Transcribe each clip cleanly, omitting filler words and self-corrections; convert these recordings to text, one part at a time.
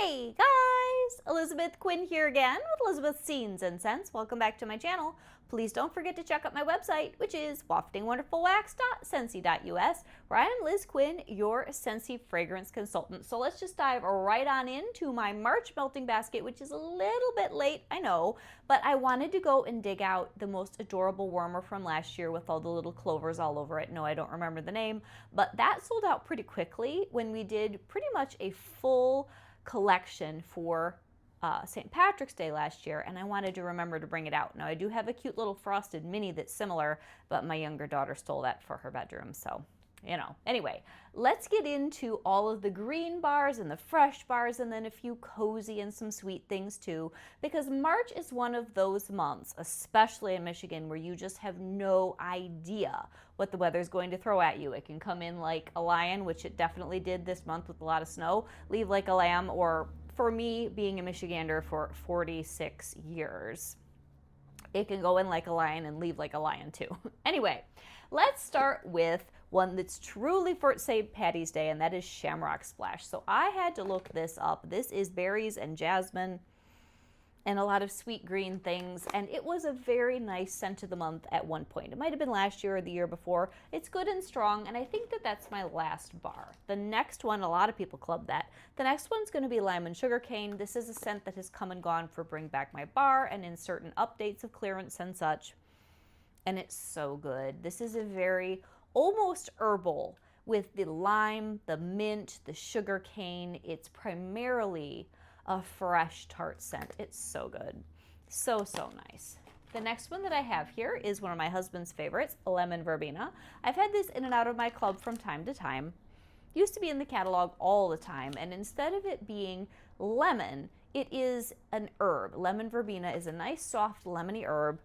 Hey guys, Elizabeth Quinn here again with Elizabeth's Scenes and Scents. Welcome back to my channel. Please don't forget to check out my website, which is waftingwonderfulwax.scentsy.us, where I am Liz Quinn, your Scentsy fragrance consultant. So let's just dive right on into my March melting basket, which is a little bit late, I know, but I wanted to go and dig out the most adorable warmer from last year with all the little clovers all over it. No, I don't remember the name, but that sold out pretty quickly when we did pretty much a full collection for St. Patrick's Day last year, and I wanted to remember to bring it out. Now, I do have a cute little frosted mini that's similar, but my younger daughter stole that for her bedroom, so, you know. Anyway, let's get into all of the green bars and the fresh bars, and then a few cozy and some sweet things too, because March is one of those months, especially in Michigan, where you just have no idea what the weather's going to throw at you. It can come in like a lion, which it definitely did this month with a lot of snow, leave like a lamb, or for me, being a Michigander for 46 years, it can go in like a lion and leave like a lion too. Anyway, let's start with one that's truly for St. Patty's Day, and that is Shamrock Splash. So I had to look this up. This is berries and jasmine and a lot of sweet green things, and it was a very nice scent of the month at one point. It might have been last year or the year before. It's good and strong, and I think that that's my last bar. The next one, a lot of people club that. The next one's going to be Lime and Sugarcane. This is a scent that has come and gone for Bring Back My Bar and in certain updates of clearance and such, and it's so good. This is a very almost herbal with the lime, the mint, the sugarcane. It's primarily a fresh tart scent. It's so good. So nice. The next one that I have here is one of my husband's favorites, Lemon Verbena. I've had this in and out of my club from time to time. Used to be in the catalog all the time, and instead of it being lemon, it is an herb. Lemon Verbena is a nice, soft, lemony herb.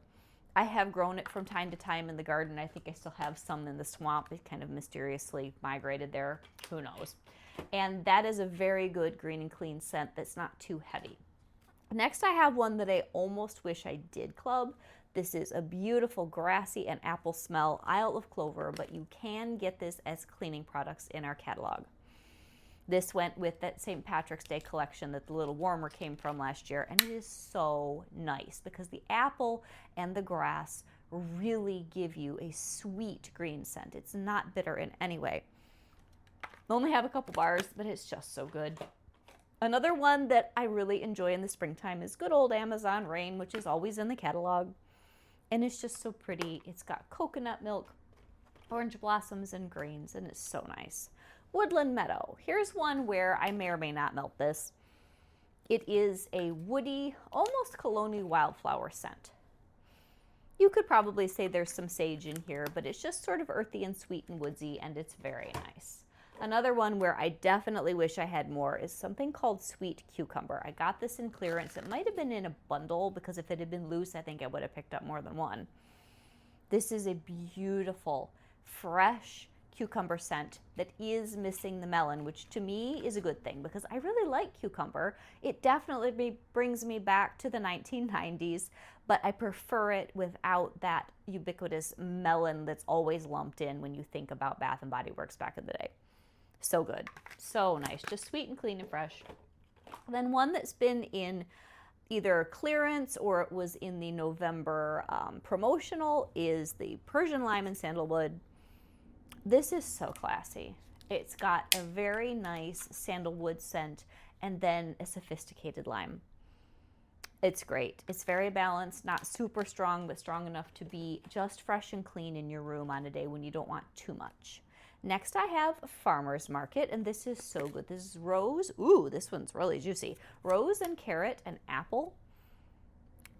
I have grown it from time to time in the garden. I think I still have some in the swamp. It kind of mysteriously migrated there. Who knows? And that is a very good green and clean scent that's not too heavy. Next, I have one that I almost wish I did club. This is a beautiful grassy and apple smell Isle of Clover, but you can get this as cleaning products in our catalog. This went with that St. Patrick's Day collection that the little warmer came from last year, and it is so nice because the apple and the grass really give you a sweet green scent. It's not bitter in any way. I only have a couple bars, but it's just so good. Another one that I really enjoy in the springtime is good old Amazon Rain, which is always in the catalog. And it's just so pretty. It's got coconut milk, orange blossoms, and greens, and it's so nice. Woodland Meadow. Here's one where I may or may not melt this. It is a woody, almost cologne wildflower scent. You could probably say there's some sage in here, but it's just sort of earthy and sweet and woodsy, and it's very nice. Another one where I definitely wish I had more is something called Sweet Cucumber. I got this in clearance. It might have been in a bundle because if it had been loose, I think I would have picked up more than one. This is a beautiful, fresh cucumber scent that is missing the melon, which to me is a good thing because I really like cucumber. It definitely brings me back to the 1990s, but I prefer it without that ubiquitous melon that's always lumped in when you think about Bath & Body Works back in the day. So good. So nice. Just sweet and clean and fresh. Then one that's been in either clearance or it was in the November promotional is the Persian Lime and Sandalwood. This is so classy. It's got a very nice sandalwood scent and then a sophisticated lime. It's great. It's very balanced, not super strong, but strong enough to be just fresh and clean in your room on a day when you don't want too much. Next, I have Farmer's Market, and this is so good. This is rose. Ooh, this one's really juicy. Rose and carrot and apple.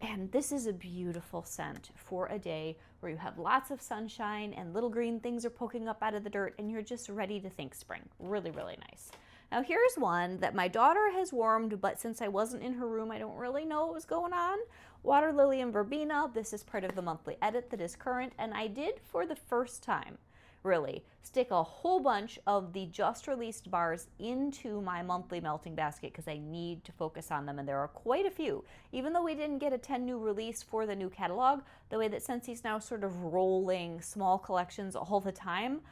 And this is a beautiful scent for a day where you have lots of sunshine and little green things are poking up out of the dirt and you're just ready to think spring. Really, really nice. Now here's one that my daughter has warmed, but since I wasn't in her room, I don't really know what was going on. Water Lily and Verbena. This is part of the monthly edit that is current, and I did for the first time really stick a whole bunch of the just released bars into my monthly melting basket because I need to focus on them, and there are quite a few. Even though we didn't get a 10 new release for the new catalog, the way that Scentsy's now sort of rolling small collections all the time,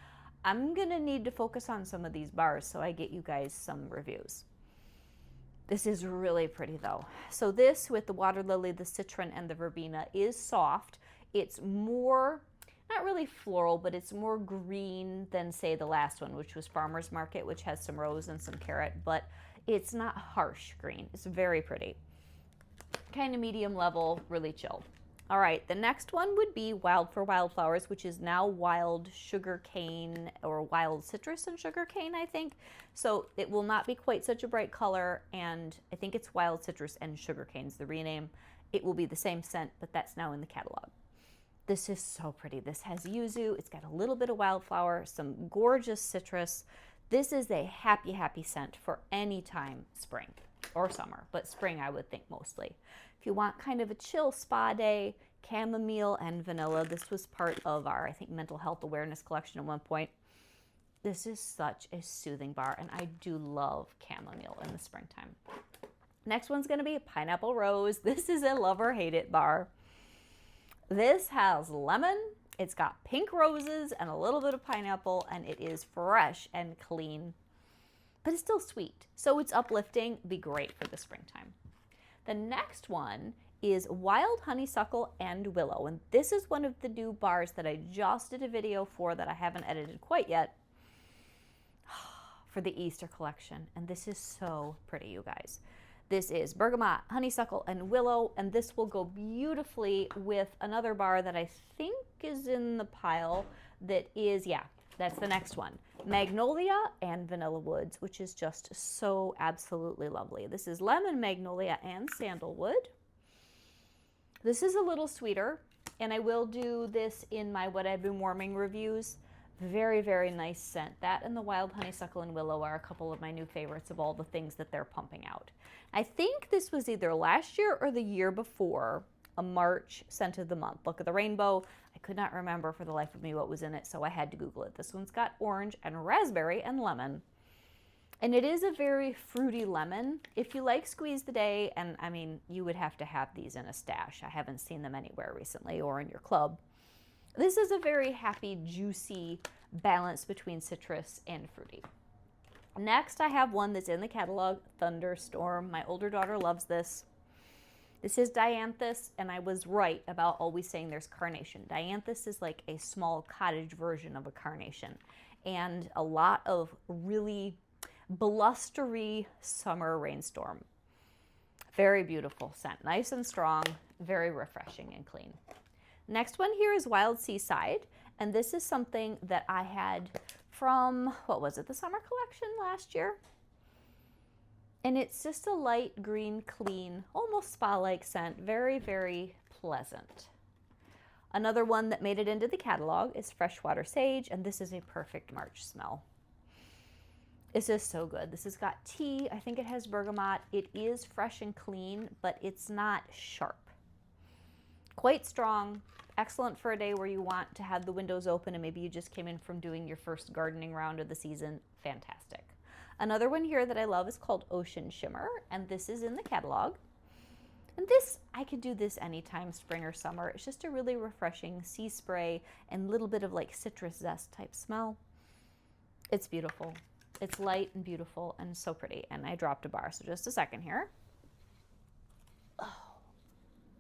I'm gonna need to focus on some of these bars so I get you guys some reviews. This is really pretty though. So this with the water lily, the citron, and the verbena is soft. It's more, not really floral, but it's more green than say the last one, which was Farmer's Market, which has some rose and some carrot, but it's not harsh green. It's very pretty. Kind of medium level, really chill. All right, the next one would be Wild for Wildflowers, which is now wild sugar cane or wild citrus and sugar cane, I think. So it will not be quite such a bright color, and I think it's wild citrus and sugar cane's the rename. It will be the same scent, but that's now in the catalog. This is so pretty. This has yuzu. It's got a little bit of wildflower, some gorgeous citrus. This is a happy, happy scent for any time spring or summer, but spring I would think mostly. If you want kind of a chill spa day, chamomile and vanilla. This was part of our, I think, mental health awareness collection at one point. This is such a soothing bar, and I do love chamomile in the springtime. Next one's gonna be Pineapple Rose. This is a love or hate it bar. This has lemon, it's got pink roses and a little bit of pineapple, and it is fresh and clean, but it's still sweet. So it's uplifting, be great for the springtime. The next one is Wild Honeysuckle and Willow, and this is one of the new bars that I just did a video for that I haven't edited quite yet for the Easter collection, and this is so pretty, you guys. This is bergamot, honeysuckle, and willow, and this will go beautifully with another bar that I think is in the pile that is, yeah, that's the next one. Magnolia and Vanilla Woods, which is just so absolutely lovely. This is lemon, magnolia, and sandalwood. This is a little sweeter, and I will do this in my What I've Been Warming reviews. Very, very nice scent. That and the wild honeysuckle and willow are a couple of my new favorites of all the things that they're pumping out. I think this was either last year or the year before a March scent of the month. Look at the rainbow. I could not remember for the life of me what was in it, so I had to Google it. This one's got orange and raspberry and lemon. And it is a very fruity lemon. If you like Squeeze the Day, and I mean, you would have to have these in a stash. I haven't seen them anywhere recently or in your club. This is a very happy, juicy balance between citrus and fruity. Next, I have one that's in the catalog, Thunderstorm. My older daughter loves this. This is dianthus, and I was right about always saying there's carnation. Dianthus is like a small cottage version of a carnation, and a lot of really blustery summer rainstorm. Very beautiful scent, nice and strong, very refreshing and clean. Next one here is Wild Seaside, and this is something that I had from, what was it, the summer collection last year? And it's just a light green, clean, almost spa-like scent, very, very pleasant. Another one that made it into the catalog is Freshwater Sage, and this is a perfect March smell. This is so good. This has got tea, I think it has bergamot. It is fresh and clean, but it's not sharp. Quite strong, excellent for a day where you want to have the windows open and maybe you just came in from doing your first gardening round of the season. Fantastic. Another one here that I love is called Ocean Shimmer, and this is in the catalog. And this, I could do this anytime, spring or summer. It's just a really refreshing sea spray and a little bit of like citrus zest type smell. It's beautiful. It's light and beautiful and so pretty. And I dropped a bar, so just a second here.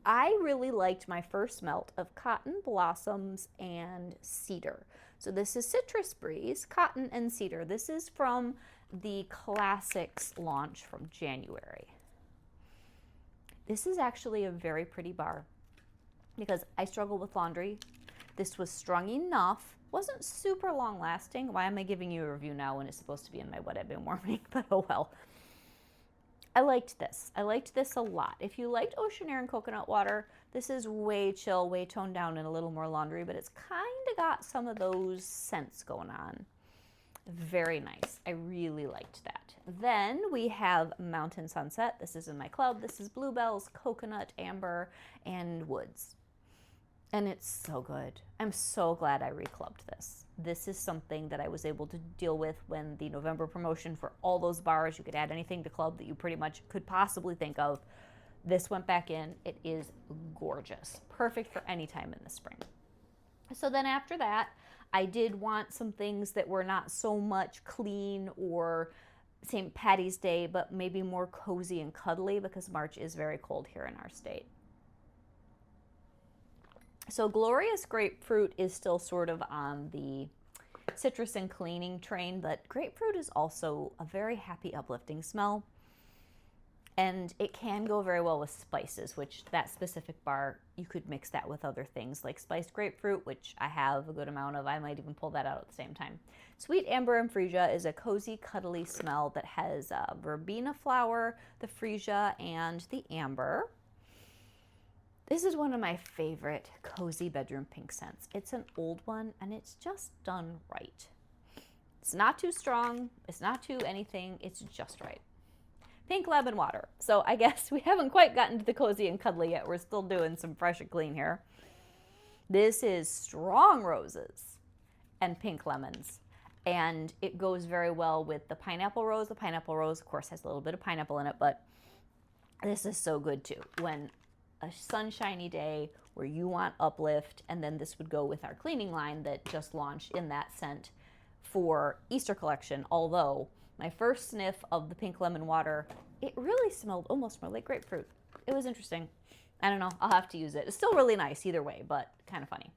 I really liked my first melt of Cotton Blossoms and Cedar. So this is Citrus Breeze, Cotton and Cedar. This is from the Classics launch from January. This is actually a very pretty bar because I struggle with laundry. This was strong enough, wasn't super long lasting. Why am I giving you a review now when it's supposed to be in my What I've Been Warming? But oh well. I liked this. I liked this a lot. If you liked Ocean Air and Coconut Water, this is way chill, way toned down and a little more laundry, but it's kind of got some of those scents going on. Very nice. I really liked that. Then we have Mountain Sunset. This is in my club. This is Bluebells, Coconut, Amber, and Woods. And it's so good. I'm so glad I reclubbed this. This is something that I was able to deal with when the November promotion for all those bars, you could add anything to club that you pretty much could possibly think of. This went back in. It is gorgeous. Perfect for any time in the spring. So then after that, I did want some things that were not so much clean or St. Patty's Day, but maybe more cozy and cuddly because March is very cold here in our state. So Glorious Grapefruit is still sort of on the citrus and cleaning train, but grapefruit is also a very happy, uplifting smell. And it can go very well with spices, which that specific bar, you could mix that with other things like spiced grapefruit, which I have a good amount of. I might even pull that out at the same time. Sweet amber and freesia is a cozy, cuddly smell that has verbena flower, the freesia, and the amber. This is one of my favorite cozy bedroom pink scents. It's an old one, and it's just done right. It's not too strong. It's not too anything. It's just right. Pink lemon water. So I guess we haven't quite gotten to the cozy and cuddly yet. We're still doing some fresh and clean here. This is strong roses and pink lemons. And it goes very well with the pineapple rose. The pineapple rose, of course, has a little bit of pineapple in it, but this is so good too. When a sunshiny day where you want uplift, and then this would go with our cleaning line that just launched in that scent for Easter collection, although my first sniff of the pink lemon water, it really almost smelled like grapefruit. It was interesting. I don't know, I'll have to use it. It's still really nice either way, but kind of funny.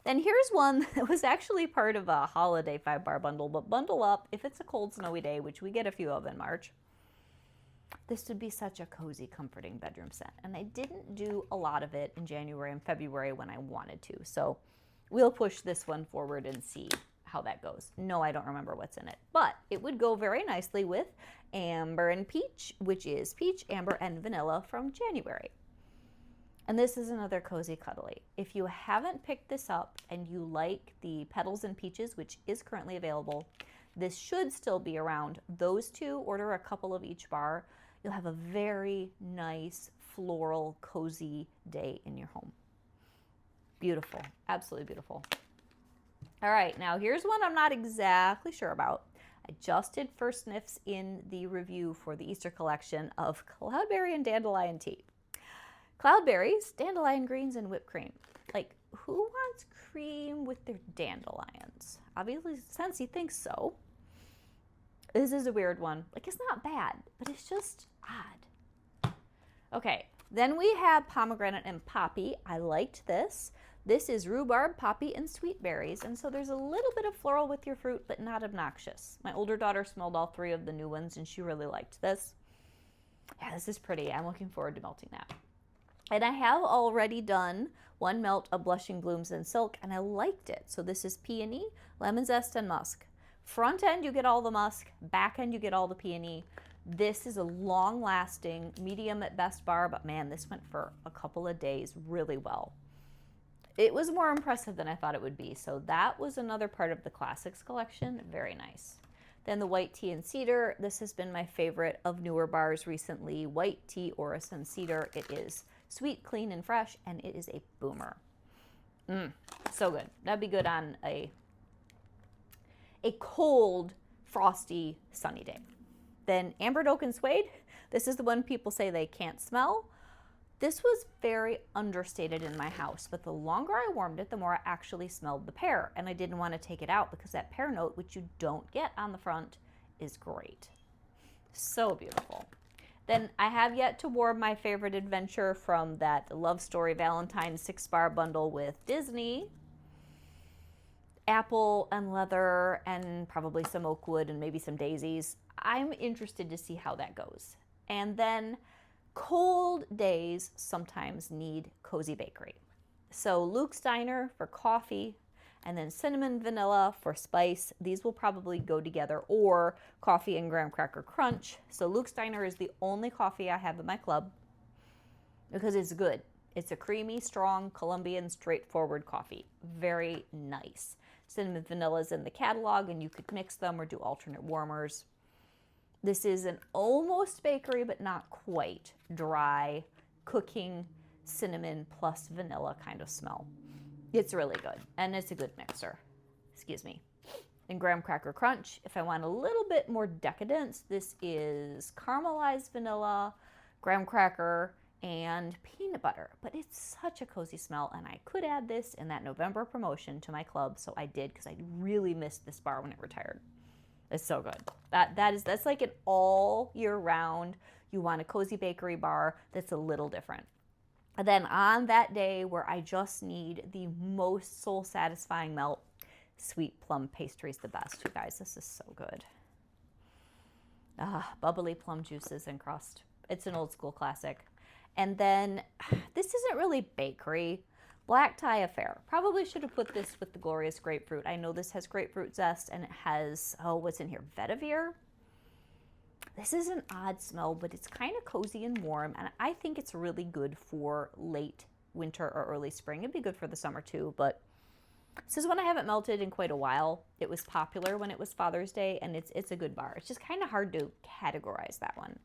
Then here's one that was actually part of a holiday 5-bar bundle, but bundle up if it's a cold, snowy day, which we get a few of in March. This would be such a cozy, comforting bedroom scent. And I didn't do a lot of it in January and February when I wanted to. So we'll push this one forward and see how that goes. No, I don't remember what's in it, but it would go very nicely with Amber and Peach, which is peach, amber, and vanilla from January. And this is another cozy cuddly. If you haven't picked this up and you like the Petals and Peaches, which is currently available, this should still be around. Those two, order a couple of each bar. You'll have a very nice, floral, cozy day in your home. Beautiful, absolutely beautiful. All right, now here's one I'm not exactly sure about. I just did first sniffs in the review for the Easter collection of cloudberry and dandelion tea. Cloudberries, dandelion greens, and whipped cream. Like, who wants cream with their dandelions? Obviously, Scentsy thinks so. This is a weird one. Like, it's not bad, but it's just odd. Okay, then we have pomegranate and poppy. I liked this. This is rhubarb, poppy, and sweet berries, and so there's a little bit of floral with your fruit, but not obnoxious. My older daughter smelled all 3 of the new ones, and she really liked this. Yeah, this is pretty. I'm looking forward to melting that. And I have already done one melt of Blushing Blooms and Silk, and I liked it. So this is peony, lemon zest, and musk. Front end, you get all the musk. Back end, you get all the peony. This is a long-lasting, medium at best bar, but man, this went for a couple of days really well. It was more impressive than I thought it would be. So that was another part of the Classics collection. Very nice. Then the white tea and cedar. This has been my favorite of newer bars recently. White tea, orris, and cedar. It is sweet, clean, and fresh, and it is a boomer. So good. That'd be good on a cold, frosty, sunny day. Then ambered oak and suede. This is the one people say they can't smell. This was very understated in my house, but the longer I warmed it, the more I actually smelled the pear, and I didn't want to take it out because that pear note, which you don't get on the front, is great. So beautiful. Then I have yet to warm my favorite adventure from that Love Story Valentine 6-bar bundle with Disney. Apple and leather and probably some oak wood and maybe some daisies. I'm interested to see how that goes. And then cold days sometimes need cozy bakery. So Luke's Diner for coffee, and then cinnamon vanilla for spice. These will probably go together, or coffee and graham cracker crunch. So Luke's Diner is the only coffee I have in my club because it's good. It's a creamy, strong, Colombian, straightforward coffee. Very nice. Cinnamon vanilla is in the catalog, and you could mix them or do alternate warmers. This is an almost bakery, but not quite, dry, cooking cinnamon plus vanilla kind of smell. It's really good, and it's a good mixer. Excuse me. And graham cracker crunch, if I want a little bit more decadence, this is caramelized vanilla, graham cracker, and peanut butter. But it's such a cozy smell, and I could add this in that November promotion to my club, so I did because I really missed this bar when it retired. It's so good. That's like an all year round. You want a cozy bakery bar that's a little different. And then on that day where I just need the most soul satisfying melt, sweet plum pastry is the best. You guys, this is so good. Bubbly plum juices and crust. It's an old school classic. And then this isn't really bakery. Black tie affair. Probably should have put this with the glorious grapefruit. I know this has grapefruit zest and it has, oh, what's in here? Vetiver? This is an odd smell, but it's kind of cozy and warm, and I think it's really good for late winter or early spring. It'd be good for the summer too, but this is one I haven't melted in quite a while. It was popular when it was Father's Day, and it's a good bar. It's just kind of hard to categorize that one.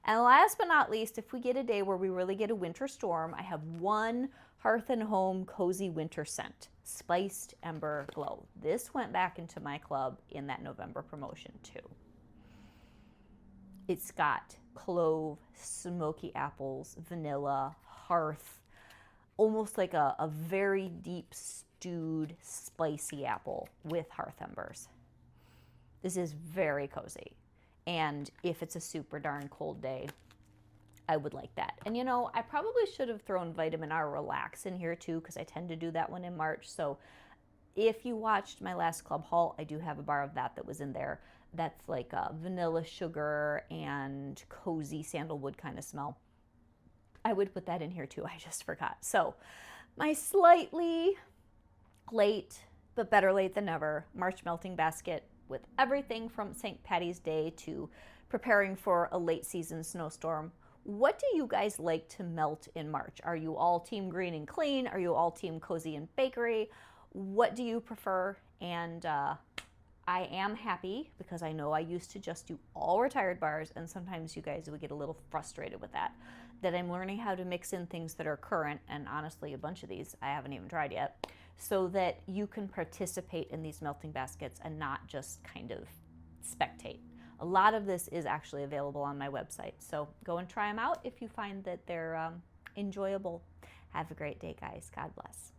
And last but not least, if we get a day where we really get a winter storm, I have one Hearth and Home Cozy Winter Scent, Spiced Ember Glow. This went back into my club in that November promotion too. It's got clove, smoky apples, vanilla, hearth, almost like a very deep stewed spicy apple with hearth embers. This is very cozy. And if it's a super darn cold day, I would like that. And you know, I probably should have thrown Vitamin R Relax in here too, because I tend to do that one in March. So if you watched my last club haul, I do have a bar of that was in there. That's like a vanilla sugar and cozy sandalwood kind of smell. I would put that in here too. I just forgot. So my slightly late, but better late than never, March melting basket with everything from St. Patty's Day to preparing for a late season snowstorm. What do you guys like to melt in March? Are you all team green and clean? Are you all team cozy and bakery? What do you prefer? And I am happy because I know I used to just do all retired bars, and sometimes you guys would get a little frustrated with that I'm learning how to mix in things that are current, and honestly a bunch of these I haven't even tried yet, so that you can participate in these melting baskets and not just kind of spectate. A lot of this is actually available on my website, so go and try them out if you find that they're enjoyable. Have a great day, guys. God bless.